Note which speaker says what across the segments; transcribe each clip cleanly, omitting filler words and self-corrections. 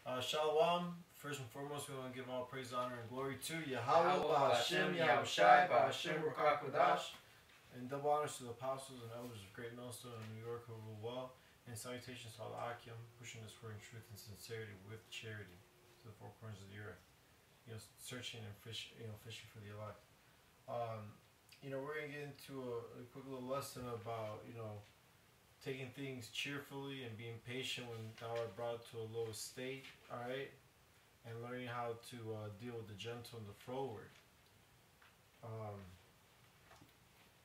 Speaker 1: Shalom. First and foremost, we want to give all praise, honor, and glory to Yahweh, Ba'Hashem, Yahushai, Ba'Hashem, Rukakwadash, and double honors to the apostles and elders of Great Millstone in New York who rule well, and salutations to all the Akim, pushing this word in truth and sincerity with charity to the four corners of the earth. Searching and fishing for the elect. We're gonna get into a quick little lesson about taking things cheerfully and being patient when thou art brought to a low estate, alright? And learning how to deal with the gentle and the froward. What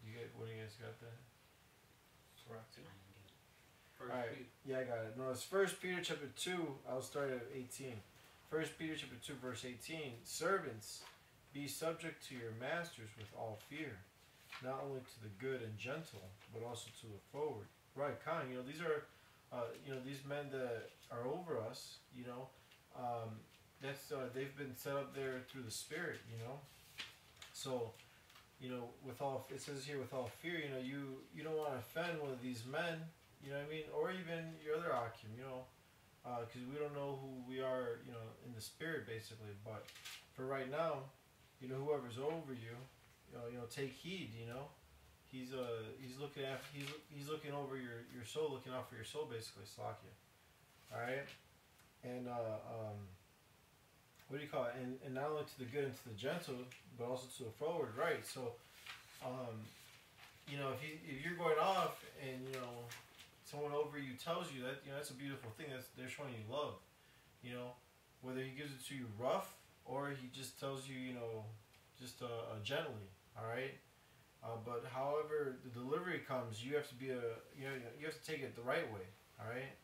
Speaker 1: do you guys got that? Alright, yeah, I got it. No, it's 1 Peter chapter 2, I'll start at 18. 1 Peter chapter 2, verse 18. Servants, be subject to your masters with all fear, not only to the good and gentle, but also to the froward. Right, Khan. These are, these men that are over us. They've been set up there through the Spirit. So, with all, it says here, with all fear. You don't want to offend one of these men. You know what I mean, or even your other Akim. Because we don't know who we are. In the Spirit, basically. But for right now, whoever's over you, take heed. He's looking after, he's looking over your soul, looking out for your soul, basically, Slakia. Alright? And what do you call it? And not only to the good and to the gentle, but also to the froward, right? So if you're going off and someone over you tells you that, that's a beautiful thing. They're showing you love. Whether he gives it to you rough or he just tells you, just gently, alright? But however the delivery comes, you have to be you have to take it the right way. All right,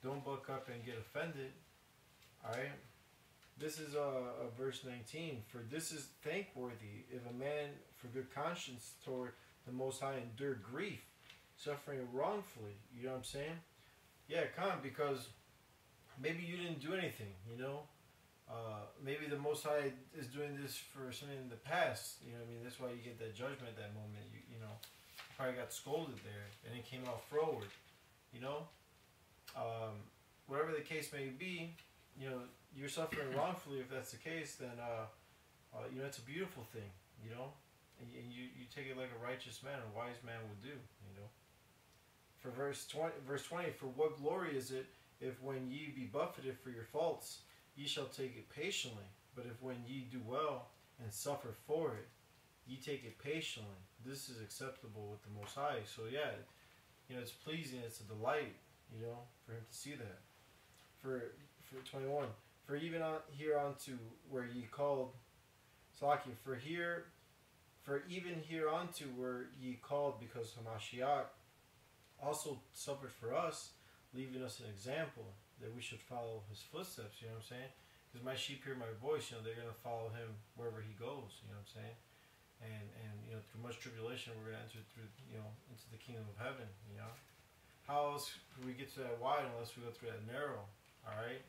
Speaker 1: don't buck up and get offended. All right, this is verse 19. For this is thankworthy if a man for good conscience toward the Most High endure grief, suffering wrongfully. You know what I'm saying? Yeah, because maybe you didn't do anything. Maybe the Most High is doing this for something in the past. That's why you get that judgment at that moment. You probably got scolded there, and it came out froward. Whatever the case may be, you're suffering wrongfully. If that's the case, then it's a beautiful thing. And you take it like a righteous man, a wise man would do. For verse 20, for what glory is it if when ye be buffeted for your faults, ye shall take it patiently, but if when ye do well and suffer for it, ye take it patiently, this is acceptable with the Most High. So yeah, it's pleasing, it's a delight, for him to see that. For 21, for even hereunto were ye called, Salakia, for even hereunto were ye called, because Hamashiach also suffered for us, leaving us an example that we should follow his footsteps, you know what I'm saying? Because my sheep hear my voice, they're going to follow him wherever he goes, you know what I'm saying? And through much tribulation, we're going to enter through, into the kingdom of heaven, How else can we get to that wide unless we go through that narrow, alright?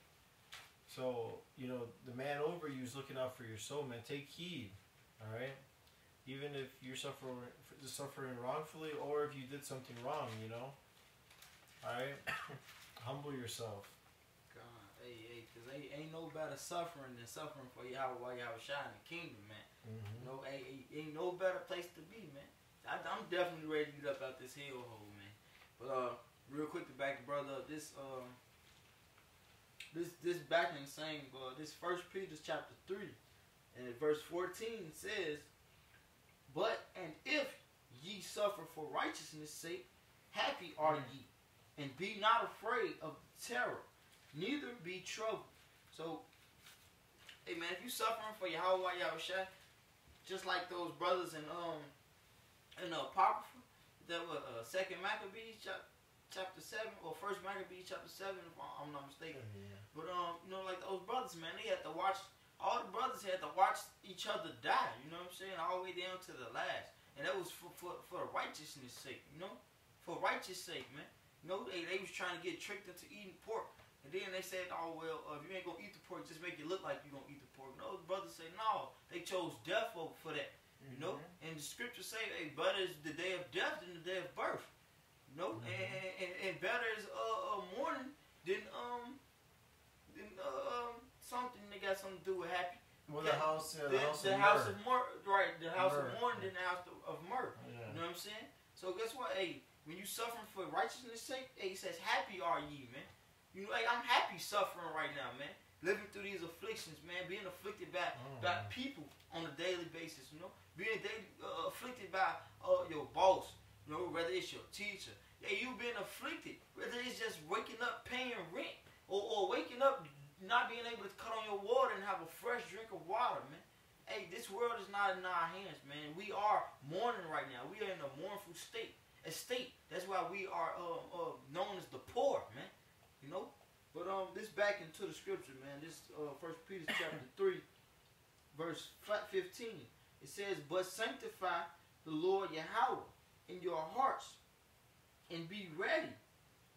Speaker 1: So, the man over you is looking out for your soul, man. Take heed, alright? Even if you're suffering wrongfully, or if you did something wrong, alright? Humble yourself.
Speaker 2: Hey, because ain't no better suffering than suffering for Yahweh while y'all shine the kingdom, man. Ain't no better place to be, man. I'm definitely ready to get up out this hellhole, man. But real quick to back the brother up, this backing saying, this 1 Peter chapter 3 and verse 14 says, but and if ye suffer for righteousness' sake, happy are ye, and be not afraid of terror, neither be troubled. So, hey man, if you suffering for Yahweh Yahushua, just like those brothers in Apocrypha, that were 2nd Maccabees chapter 7, or 1st Maccabees chapter 7, if I'm not mistaken. But like those brothers, man, they had to watch. All the brothers had to watch each other die. You know what I'm saying? All the way down to the last, and that was for the righteousness' sake. For righteous sake, man. They was trying to get tricked into eating pork. And then they said, oh, well, if you ain't going to eat the pork, just make it look like you're going to eat the pork. No, the brothers say, no, they chose death for that. And the scriptures say, hey, better is the day of death than the day of birth. And better is mourning than something to do with happy.
Speaker 1: Well, the house of
Speaker 2: myrrh, right? The house of mourning, then the house of myrrh.
Speaker 1: Yeah.
Speaker 2: You know what I'm saying? So guess what? Hey, when you suffering for righteousness' sake, hey, he says, "Happy are ye, man." You know, hey, I'm happy suffering right now, man. Living through these afflictions, man. Being afflicted by people on a daily basis. You know, being afflicted by your boss. You know, whether it's your teacher. Yeah, you being afflicted. Whether it's just waking up paying rent or waking up not being able to cut on your water and have a fresh drink of water, man. Hey, this world is not in our hands, man. We are mourning right now. We are in a mournful state. That's why we are known as the poor, man. You know? But this back into the scripture, man. This 1 Peter chapter 3, verse 15. It says, "But sanctify the Lord Yahweh in your hearts, and be ready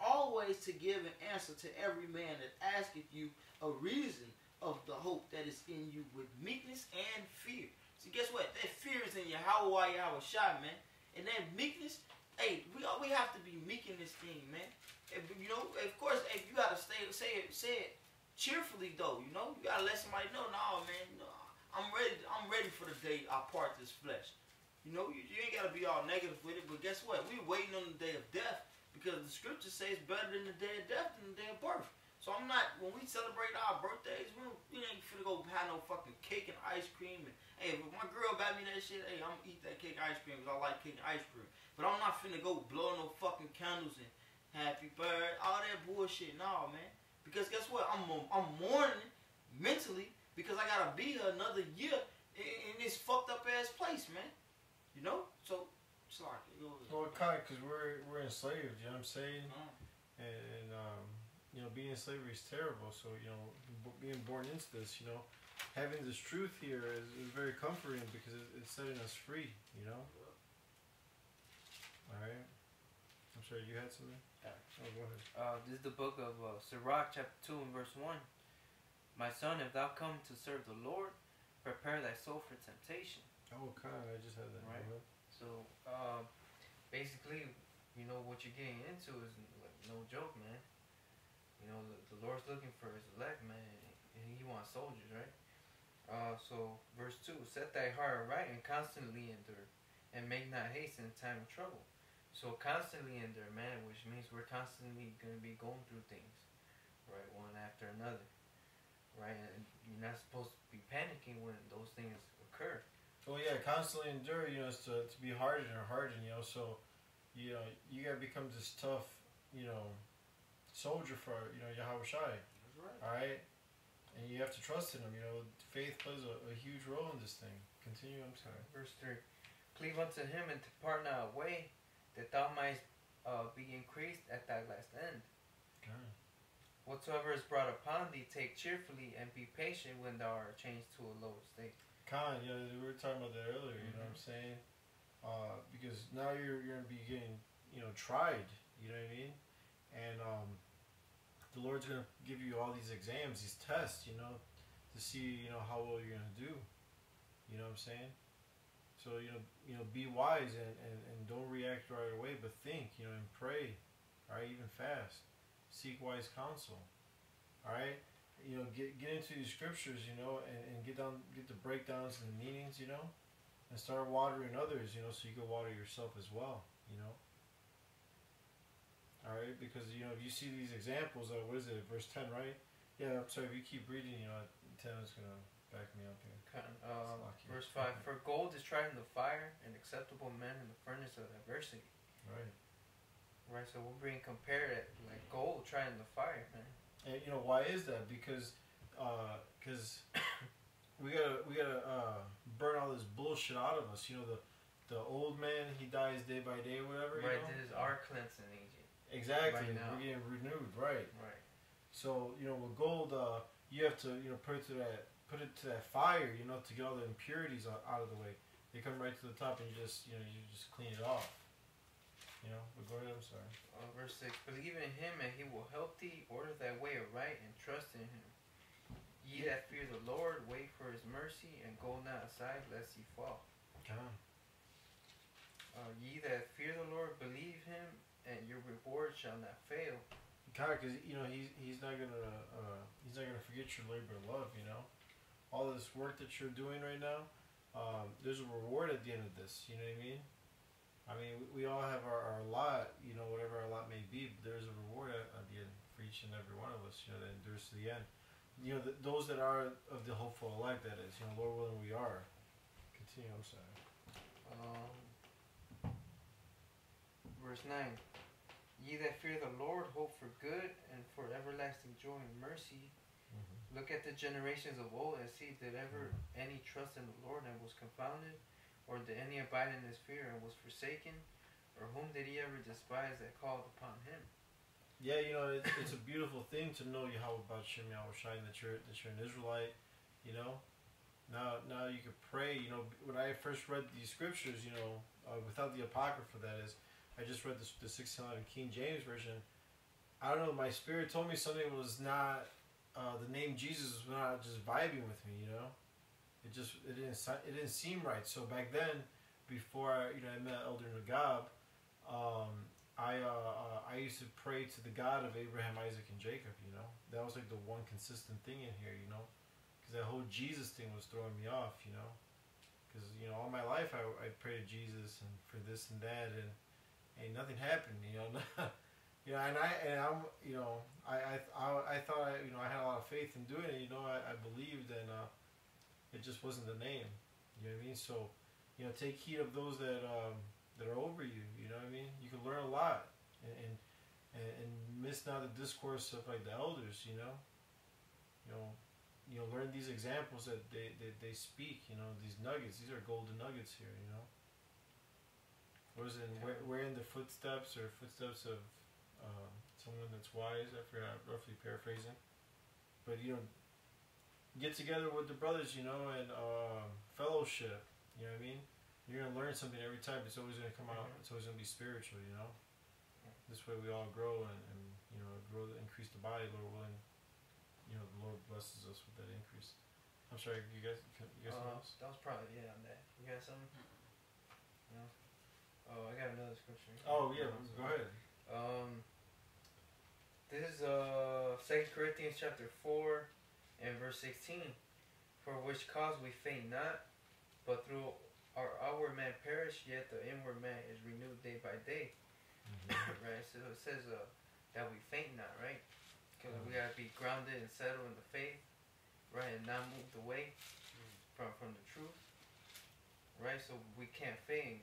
Speaker 2: always to give an answer to every man that asketh you a reason of the hope that is in you with meekness and fear." See, guess what? That fear is in Yahweh Shai, man. And that meekness, hey, we have to be meek in this thing, man. If, you know, of course, if you gotta say it cheerfully though. You know, you gotta let somebody know, no, man, no, I'm ready for the day I part this flesh. You know, you ain't gotta be all negative with it. But guess what? We're waiting on the day of death. Because the scripture says better than the day of death than the day of birth. So I'm not, when we celebrate our birthdays, we ain't finna go have no fucking cake and ice cream. And, hey, if my girl buy me that shit, hey, I'm gonna eat that cake and ice cream because I like cake and ice cream. But I'm not finna go blow no fucking candles and happy birthday, all that bullshit. No, man. Because guess what? I'm mourning mentally because I gotta be here another year in this fucked up ass place, man. You know? So, sorry.
Speaker 1: Well, kind because we're enslaved, you know what I'm saying? And you know, being in slavery is terrible. So, you know, being born into this, you know, having this truth here is very comforting because it's setting us free, you know? Alright. I'm sorry, you had something? Oh, go ahead.
Speaker 3: This is the book of Sirach, chapter 2 and verse 1. "My son, if thou come to serve the Lord, prepare thy soul for temptation."
Speaker 1: Oh, kind I just had that.
Speaker 3: Right. So, basically, you know, what you're getting into is like, no joke, man. You know, the Lord's looking for his elect, man, and he wants soldiers, right? So, verse 2, "Set thy heart right and constantly endure, and make not haste in time of trouble." So, constantly endure, man, which means we're constantly going to be going through things, right, one after another, right? And you're not supposed to be panicking when those things occur.
Speaker 1: Well, yeah, constantly endure, you know, is to be hardened or hardened, you know, so, you know, you gotta become this tough, you know, soldier for, you know, Yahweh Shai.
Speaker 2: That's right.
Speaker 1: Alright? And you have to trust in him, you know, faith plays a huge role in this thing. Continue, I'm sorry.
Speaker 3: Verse 3, "Cleave unto him and depart not away, that thou mightst be increased at thy last end.
Speaker 1: Okay.
Speaker 3: Whatsoever is brought upon thee, take cheerfully, and be patient when thou art changed to a lower state."
Speaker 1: You know, we were talking about that earlier, you know what I'm saying? Because now you're going to be getting, you know, tried, you know what I mean? And the Lord's going to give you all these exams, these tests, you know, to see, you know, how well you're going to do. You know what I'm saying? So, you know, be wise and don't react right away, but think, you know, and pray, all right, even fast. Seek wise counsel, all right? You know, get into these scriptures, you know, and get the breakdowns and the meanings, you know, and start watering others, you know, so you can water yourself as well, you know. All right, because, you know, if you see these examples of, what is it, verse 10, right? Yeah, I'm sorry, if you keep reading, you know, 10 is going to back me up here.
Speaker 3: Verse 5, "For gold is tried in the fire, and acceptable men in the furnace of adversity."
Speaker 1: Right.
Speaker 3: Right, so we're being compared like gold tried in the fire, man.
Speaker 1: And, you know, why is that? Because we gotta burn all this bullshit out of us. You know, the old man, he dies day by day or whatever.
Speaker 3: Right,
Speaker 1: you know?
Speaker 3: this is our cleansing agent.
Speaker 1: Exactly,
Speaker 3: right now.
Speaker 1: We're getting renewed, right?
Speaker 3: Right.
Speaker 1: So, you know, with gold, you have to, you know, put it to that fire, you know, to get all the impurities out of the way. They come right to the top, and you just clean it off. You know, but go ahead, I'm sorry.
Speaker 3: Verse 6, "Believe in him, and he will help thee. Order thy way aright, and trust in him. Ye that fear the Lord, wait for his mercy, and go not aside, lest ye fall."
Speaker 1: Come on.
Speaker 3: "Ye that fear the Lord, believe him, and your reward shall not fail."
Speaker 1: God, because, you know, he's not gonna forget your labor of love, you know. all this work that you're doing right now, there's a reward at the end of this. You know what I mean? I mean, we all have our lot, you know, whatever our lot may be, but there's a reward at the end for each and every one of us, you know, that endures to the end. You know, those that are of the hopeful elect, that is, you know, Lord willing, we are. Continue, I'm sorry.
Speaker 3: Verse 9. Ye that fear the Lord, hope for good and for everlasting joy and mercy.
Speaker 1: Mm-hmm.
Speaker 3: Look at the generations of old and see, did ever any trust in the Lord and was confounded? Or did any abide in his fear and was forsaken? Or whom did he ever despise that called upon him?
Speaker 1: Yeah, you know, it's a beautiful thing to know Yahweh about Shem Yahweh Shai, that you're an Israelite, you know. Now you could pray, you know. When I first read these scriptures, you know, without the Apocrypha, that is, I just read the 1611 King James Version. I don't know, my spirit told me something was not, the name Jesus was not just vibing with me, you know. It didn't seem right. So back then, before I met Elder Nagab, I used to pray to the God of Abraham, Isaac, and Jacob. You know, that was like the one consistent thing in here. You know, because that whole Jesus thing was throwing me off. You know, because all my life I prayed to Jesus and for this and that, and ain't nothing happened. You know, I thought I had a lot of faith in doing it. You know, I believed and. It just wasn't the name, you know what I mean? So, take heed of those that are over you. You know what I mean? You can learn a lot, and miss not the discourse of like the elders. Learn these examples that they speak. These nuggets. These are golden nuggets here. What is it? We're in the footsteps of someone that's wise. I forgot, roughly paraphrasing, but get together with the brothers, and fellowship. You know what I mean? You're gonna learn something every time. It's always gonna come out. It's always gonna be spiritual. This way we all grow and grow, increase the body, Lord willing. The Lord blesses us with that increase. I'm sorry, you guys something else?
Speaker 3: That was probably on that. You got something? No. Oh, I got another scripture.
Speaker 1: Oh yeah, go ahead.
Speaker 3: This is 2 Corinthians chapter 4. And verse 16, for which cause we faint not, but through our outward man perish, yet the inward man is renewed day by day. Mm-hmm. Right? So it says that we faint not, right? Because we gotta be grounded and settled in the faith, right, and not moved away from the truth, right? So we can't faint,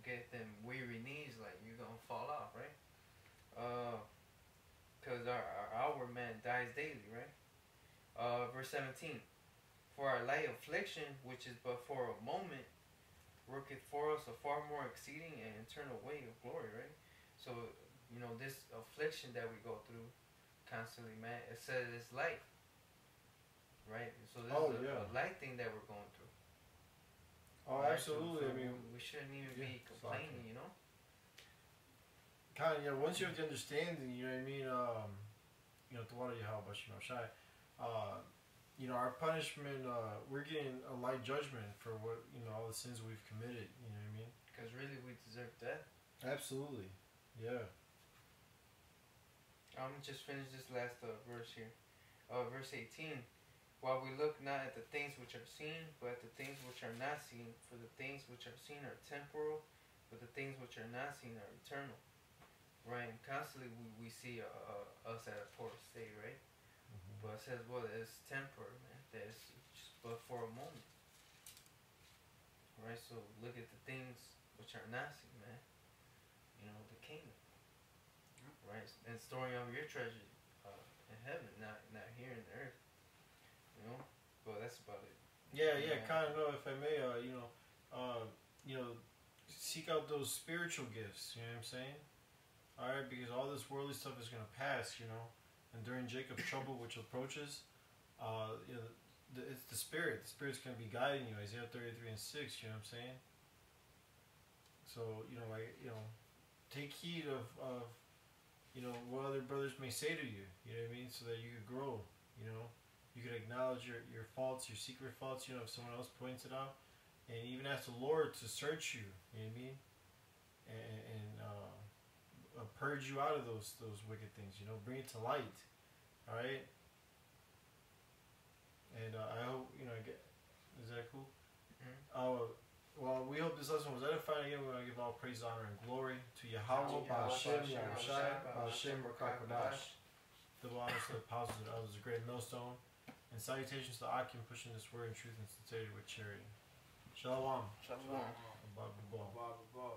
Speaker 3: get them weary knees, like you're gonna fall off, right? Because our outward man dies daily, right? Verse 17, for our light affliction, which is but for a moment, worketh for us a far more exceeding and eternal weight of glory, right? So, this affliction that we go through constantly, man, it says it's light, right? So this is a light thing that we're going through.
Speaker 1: Oh,
Speaker 3: right?
Speaker 1: absolutely.
Speaker 3: So
Speaker 1: I mean,
Speaker 3: we shouldn't even be complaining,
Speaker 1: Kind of, once you have the understanding, you know what I mean, to water your how about Shai. Our punishment, we're getting a light judgment for what, all the sins we've committed, you know what I mean?
Speaker 3: Because really we deserve death.
Speaker 1: Absolutely, yeah.
Speaker 3: I'm going to just finish this last verse here. Verse 18, while we look not at the things which are seen, but at the things which are not seen, for the things which are seen are temporal, but the things which are not seen are eternal. Right? And constantly we see us at a poor state, right? But it says, well, it's temporary, man. That it's just but for a moment. Right? So look at the things which are not seen, man. The kingdom. Right? And storing up your treasure in heaven, not here in the earth. But that's about it.
Speaker 1: Yeah, kind of know, if I may, seek out those spiritual gifts, you know what I'm saying? Alright, because all this worldly stuff is going to pass, And during Jacob's trouble, which approaches, it's the Spirit. The Spirit's going to be guiding you. Isaiah 33 and 6. You know what I'm saying? So take heed of what other brothers may say to you. You know what I mean? So that you could grow. You could acknowledge your faults, your secret faults. If someone else points it out, and even ask the Lord to search you. You know what I mean? And purge you out of those wicked things. Bring it to light. All right. And I hope Well, we hope this lesson was edifying. Again, we want to give all praise, honor, and glory to Yahweh, Ba'ashem, Yahushai, Ba'ashem, Rakakadash. Double honors to the apostles and others, a great millstone. And salutations to Akim, pushing this word in truth and sincerity with charity. Shalom.
Speaker 3: Shalom.
Speaker 1: Abba, Abba.
Speaker 2: Blah, blah, blah.